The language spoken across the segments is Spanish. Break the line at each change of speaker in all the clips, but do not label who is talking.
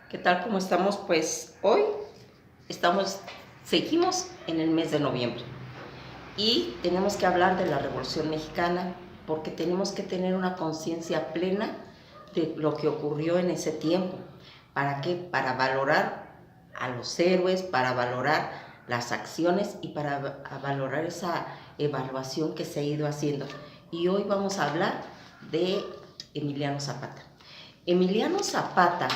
¿Qué tal? ¿Cómo estamos? Pues hoy seguimos en el mes de noviembre y tenemos que hablar de la Revolución Mexicana porque tenemos que tener una conciencia plena de lo que ocurrió en ese tiempo. ¿Para qué? Para valorar a los héroes, para valorar las acciones y para valorar esa evaluación que se ha ido haciendo. Y hoy vamos a hablar de Emiliano Zapata. Emiliano Zapata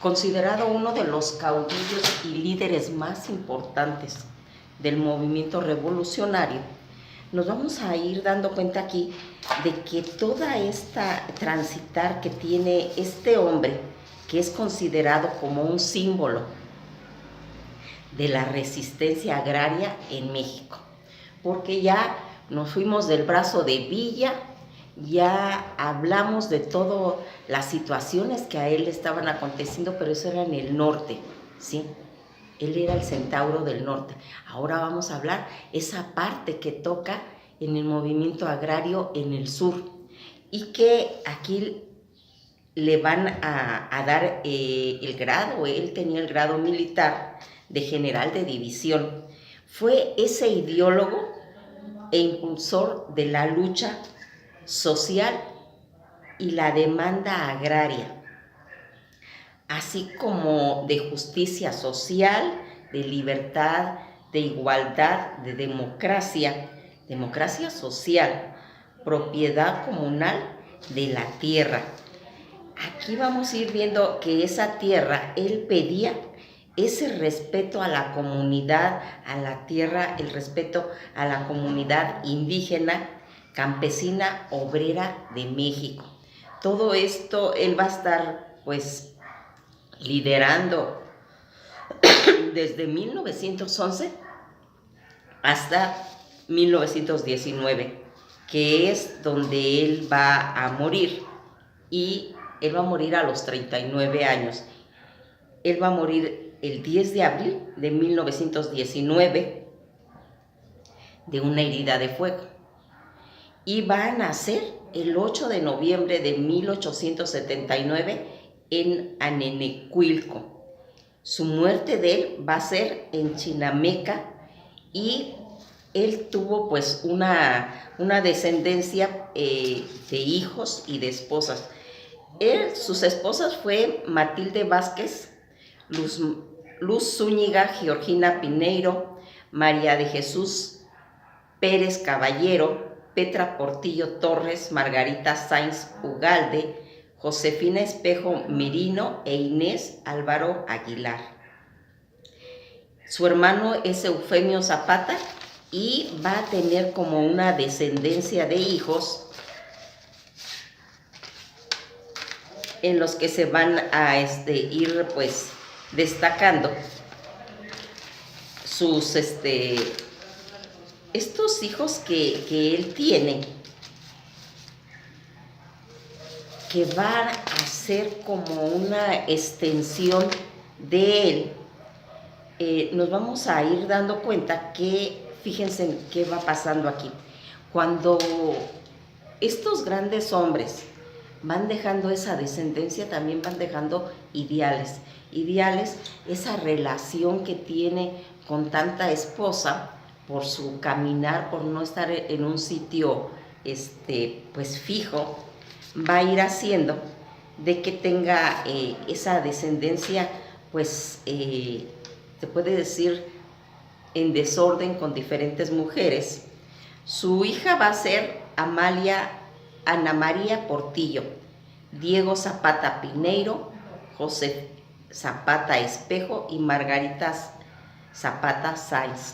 considerado uno de los caudillos y líderes más importantes del movimiento revolucionario, nos vamos a ir dando cuenta aquí de que toda esta transitar que tiene este hombre, que es considerado como un símbolo de la resistencia agraria en México, porque ya nos fuimos del brazo de Villa, ya hablamos de todas las situaciones que a él le estaban aconteciendo, pero eso era en el norte, ¿sí? Él era el centauro del norte. Ahora vamos a hablar esa parte que toca en el movimiento agrario en el sur y que aquí le van a dar el grado. Él tenía el grado militar de general de división. Fue ese ideólogo e impulsor de la lucha social y la demanda agraria, así como de justicia social, de libertad, de igualdad, de democracia social, propiedad comunal de la tierra. Aquí vamos a ir viendo que esa tierra, él pedía ese respeto a la comunidad, a la tierra, el respeto a la comunidad indígena, campesina, obrera de México. Todo esto él va a estar pues liderando desde 1911 hasta 1919, que es donde él va a morir, y él va a morir a los 39 años. Él va a morir el 10 de abril de 1919 de una herida de fuego. Y va a nacer el 8 de noviembre de 1879 en Anenecuilco. Su muerte de él va a ser en Chinameca y él tuvo pues una descendencia de hijos y de esposas. Sus esposas fue Matilde Vázquez, Luz Zúñiga, Georgina Pineiro, María de Jesús Pérez Caballero, Petra Portillo Torres, Margarita Sáenz Ugalde, Josefina Espejo Merino e Inés Álvaro Aguilar. Su hermano es Eufemio Zapata y va a tener como una descendencia de hijos en los que se van a ir pues destacando sus estos hijos que él tiene, que van a ser como una extensión de él. Nos vamos a ir dando cuenta que, fíjense en qué va pasando aquí. Cuando estos grandes hombres van dejando esa descendencia, también van dejando ideales. Ideales, esa relación que tiene con tanta esposa, por su caminar, por no estar en un sitio pues fijo, va a ir haciendo de que tenga esa descendencia, pues se puede decir en desorden con diferentes mujeres. Su hija va a ser Ana María Portillo, Diego Zapata Pineiro, José Zapata Espejo y Margarita Zapata Sáenz.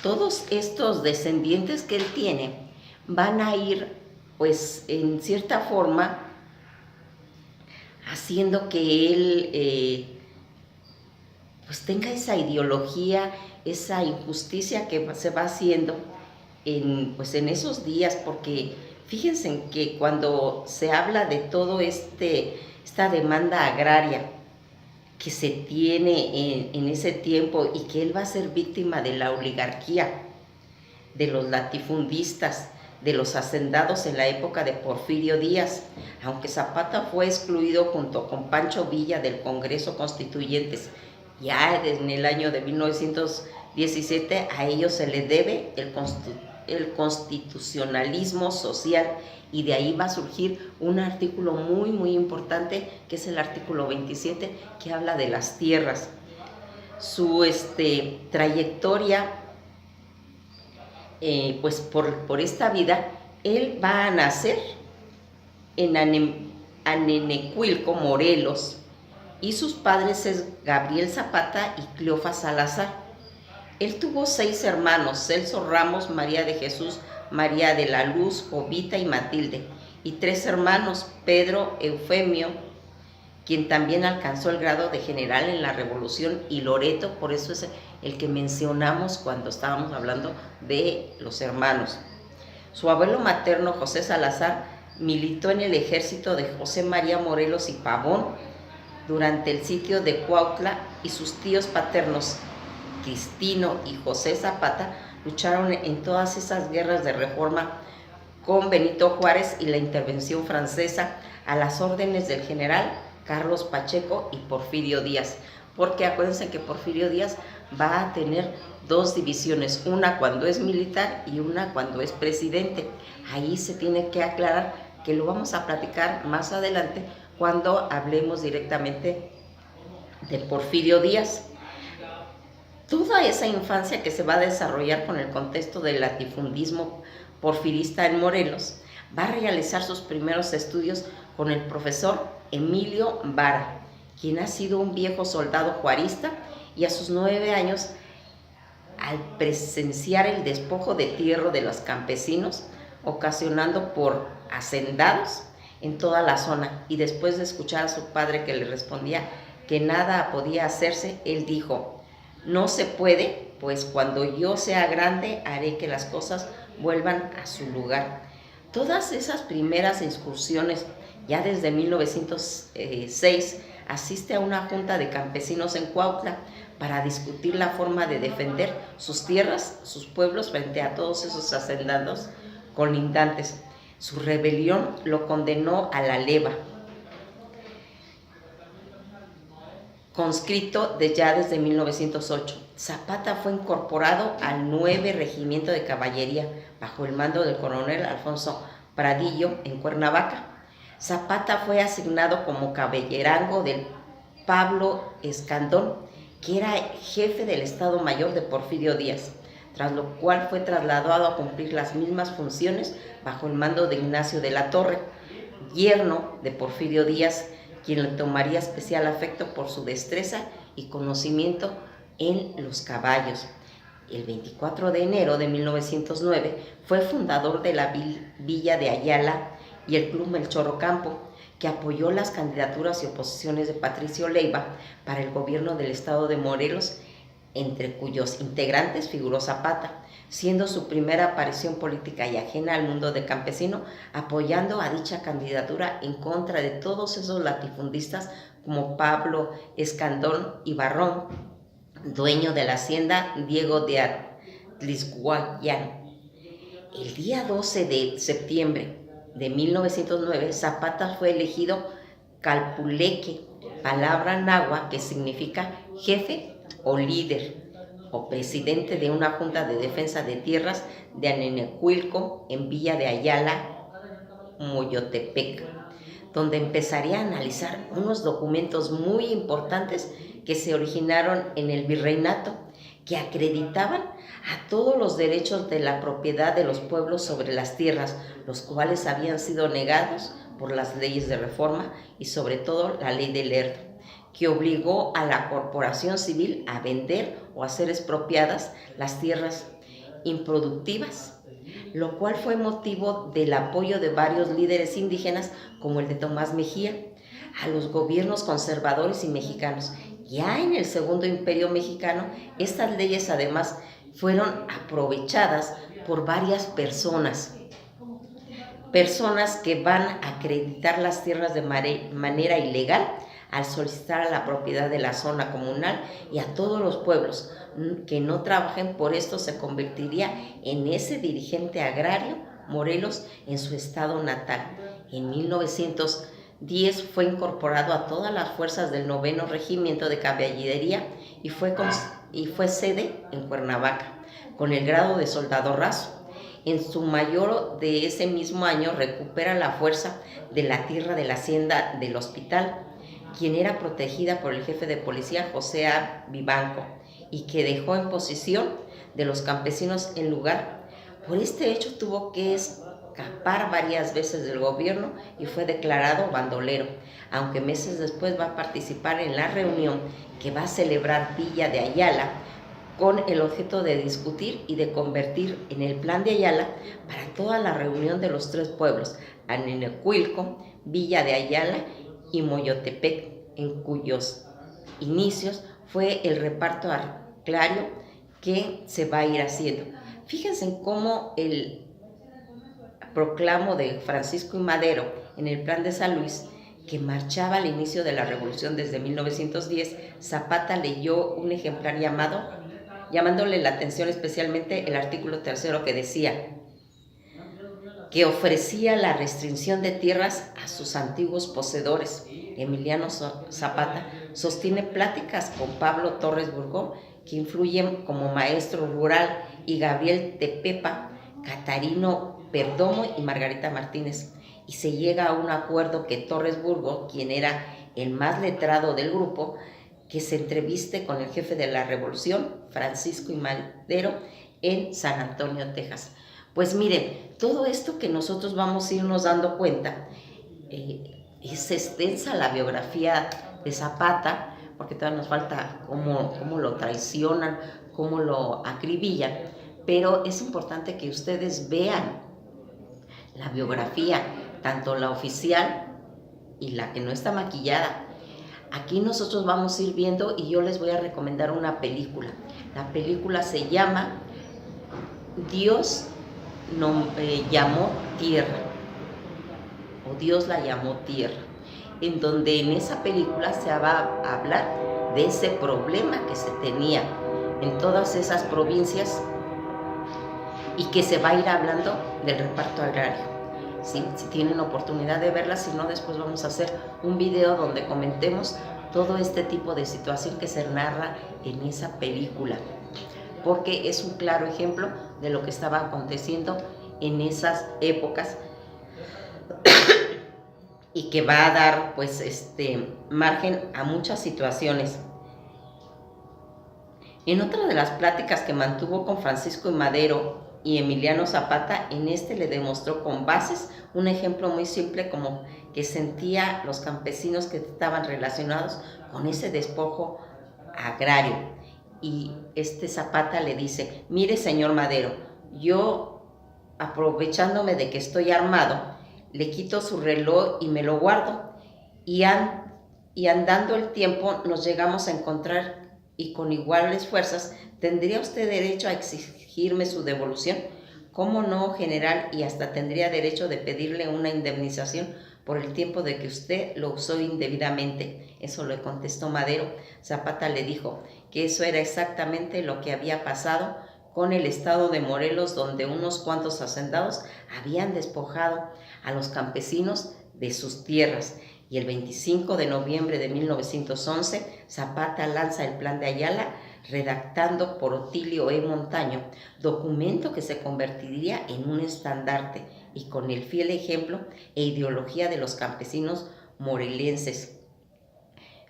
Todos estos descendientes que él tiene van a ir, pues, en cierta forma, haciendo que él pues tenga esa ideología, esa injusticia que se va haciendo pues en esos días, porque fíjense que cuando se habla de todo esta demanda agraria que se tiene en ese tiempo y que él va a ser víctima de la oligarquía, de los latifundistas, de los hacendados en la época de Porfirio Díaz, aunque Zapata fue excluido junto con Pancho Villa del Congreso Constituyentes. Ya en el año de 1917 a ellos se le debe el constitucionalismo social, y de ahí va a surgir un artículo muy importante, que es el artículo 27, que habla de las tierras. Su trayectoria, pues por esta vida, él va a nacer en Anenecuilco, Morelos, y sus padres es Gabriel Zapata y Cleofa Salazar. Él tuvo 6 hermanos: Celso Ramos, María de Jesús, María de la Luz, Jovita y Matilde, y 3 hermanos: Pedro, Eufemio, quien también alcanzó el grado de general en la Revolución, y Loreto, por eso es el que mencionamos cuando estábamos hablando de los hermanos. Su abuelo materno, José Salazar, militó en el ejército de José María Morelos y Pavón durante el sitio de Cuautla, y sus tíos paternos, Cristino y José Zapata, lucharon en todas esas guerras de reforma con Benito Juárez y la intervención francesa, a las órdenes del general Carlos Pacheco y Porfirio Díaz, porque acuérdense que Porfirio Díaz va a tener 2 divisiones, una cuando es militar y una cuando es presidente. Ahí se tiene que aclarar, que lo vamos a platicar más adelante cuando hablemos directamente de Porfirio Díaz. Toda esa infancia que se va a desarrollar con el contexto del latifundismo porfirista en Morelos, va a realizar sus primeros estudios con el profesor Emilio Vara, quien ha sido un viejo soldado juarista, y a sus 9 años, al presenciar el despojo de tierra de los campesinos, ocasionando por hacendados en toda la zona, y después de escuchar a su padre que le respondía que nada podía hacerse, él dijo: no se puede, pues cuando yo sea grande haré que las cosas vuelvan a su lugar. Todas esas primeras excursiones, ya desde 1906, asiste a una junta de campesinos en Cuautla para discutir la forma de defender sus tierras, sus pueblos, frente a todos esos hacendados colindantes. Su rebelión lo condenó a la leva, conscripto ya desde 1908. Zapata fue incorporado al 9 Regimiento de Caballería bajo el mando del coronel Alfonso Pradillo en Cuernavaca. Zapata fue asignado como caballerango del Pablo Escandón, que era jefe del Estado Mayor de Porfirio Díaz, tras lo cual fue trasladado a cumplir las mismas funciones bajo el mando de Ignacio de la Torre, yerno de Porfirio Díaz, quien le tomaría especial afecto por su destreza y conocimiento en los caballos. El 24 de enero de 1909 fue fundador de la Villa de Ayala y el Club Melchor Ocampo, que apoyó las candidaturas y oposiciones de Patricio Leiva para el gobierno del estado de Morelos, entre cuyos integrantes figuró Zapata, siendo su primera aparición política y ajena al mundo de campesino, apoyando a dicha candidatura en contra de todos esos latifundistas como Pablo Escandón y Barrón, dueño de la hacienda Diego de Atlisguayán. El día 12 de septiembre de 1909, Zapata fue elegido calpuleque, palabra náhuatl que significa jefe o líder, o presidente de una junta de defensa de tierras de Anenecuilco en Villa de Ayala, Moyotepec, donde empezaría a analizar unos documentos muy importantes que se originaron en el virreinato, que acreditaban a todos los derechos de la propiedad de los pueblos sobre las tierras, los cuales habían sido negados por las leyes de reforma y sobre todo la ley de Lerdo, que obligó a la corporación civil a vender o a ser expropiadas las tierras improductivas, lo cual fue motivo del apoyo de varios líderes indígenas, como el de Tomás Mejía, a los gobiernos conservadores y mexicanos. Ya en el Segundo Imperio Mexicano, estas leyes además fueron aprovechadas por varias personas que van a acreditar las tierras de manera ilegal al solicitar a la propiedad de la zona comunal, y a todos los pueblos que no trabajen por esto se convertiría en ese dirigente agrario Morelos, en su estado natal. En 1910 fue incorporado a todas las fuerzas del 9º Regimiento de Caballería y fue sede en Cuernavaca, con el grado de soldado raso. En su mayo de ese mismo año recupera la fuerza de la tierra de la hacienda del Hospital, quien era protegida por el jefe de policía José A. Vivanco, y que dejó en posesión de los campesinos el lugar. Por este hecho tuvo que escapar varias veces del gobierno y fue declarado bandolero, aunque meses después va a participar en la reunión que va a celebrar Villa de Ayala, con el objeto de discutir y de convertir en el Plan de Ayala para toda la reunión de los 3 pueblos, Anenecuilco, Villa de Ayala y Moyotepec, en cuyos inicios fue el reparto agrario que se va a ir haciendo. Fíjense en cómo el proclamo de Francisco I. Madero en el Plan de San Luis, que marchaba al inicio de la revolución desde 1910, Zapata leyó un ejemplar llamándole la atención especialmente el artículo 3 que decía que ofrecía la restricción de tierras a sus antiguos poseedores. Emiliano Zapata sostiene pláticas con Pablo Torres Burgó, que influyen como maestro rural, y Gabriel Tepepa, Catarino Perdomo y Margarita Martínez, y se llega a un acuerdo que Torres Burgó, quien era el más letrado del grupo, que se entreviste con el jefe de la revolución, Francisco I. Madero, en San Antonio, Texas. Pues miren, todo esto que nosotros vamos a irnos dando cuenta, es extensa la biografía de Zapata, porque todavía nos falta cómo lo traicionan, cómo lo acribillan, pero es importante que ustedes vean la biografía, tanto la oficial y la que no está maquillada. Aquí nosotros vamos a ir viendo y yo les voy a recomendar una película. La película se llama Dios llamó tierra, o Dios la llamó tierra, en donde en esa película se va a hablar de ese problema que se tenía en todas esas provincias y que se va a ir hablando del reparto agrario. ¿Sí? Si tienen oportunidad de verla, si no, después vamos a hacer un video donde comentemos todo este tipo de situación que se narra en esa película, porque es un claro ejemplo de lo que estaba aconteciendo en esas épocas y que va a dar pues margen a muchas situaciones. En otra de las pláticas que mantuvo con Francisco I. Madero y Emiliano Zapata, en le demostró con bases un ejemplo muy simple como que sentía los campesinos que estaban relacionados con ese despojo agrario. Y Zapata le dice: mire, señor Madero, yo, aprovechándome de que estoy armado, le quito su reloj y me lo guardo, y andando el tiempo nos llegamos a encontrar, y con iguales fuerzas, ¿tendría usted derecho a exigirme su devolución? ¿Cómo no, general? Y hasta tendría derecho de pedirle una indemnización por el tiempo de que usted lo usó indebidamente. Eso le contestó Madero. Zapata le dijo que eso era exactamente lo que había pasado con el estado de Morelos, donde unos cuantos hacendados habían despojado a los campesinos de sus tierras. Y el 25 de noviembre de 1911, Zapata lanza el Plan de Ayala, redactando por Otilio E. Montaño, documento que se convertiría en un estandarte y con el fiel ejemplo e ideología de los campesinos morelenses.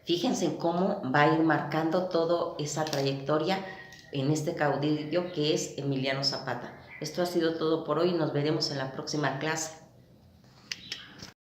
Fíjense en cómo va a ir marcando toda esa trayectoria en este caudillo que es Emiliano Zapata. Esto ha sido todo por hoy, nos veremos en la próxima clase.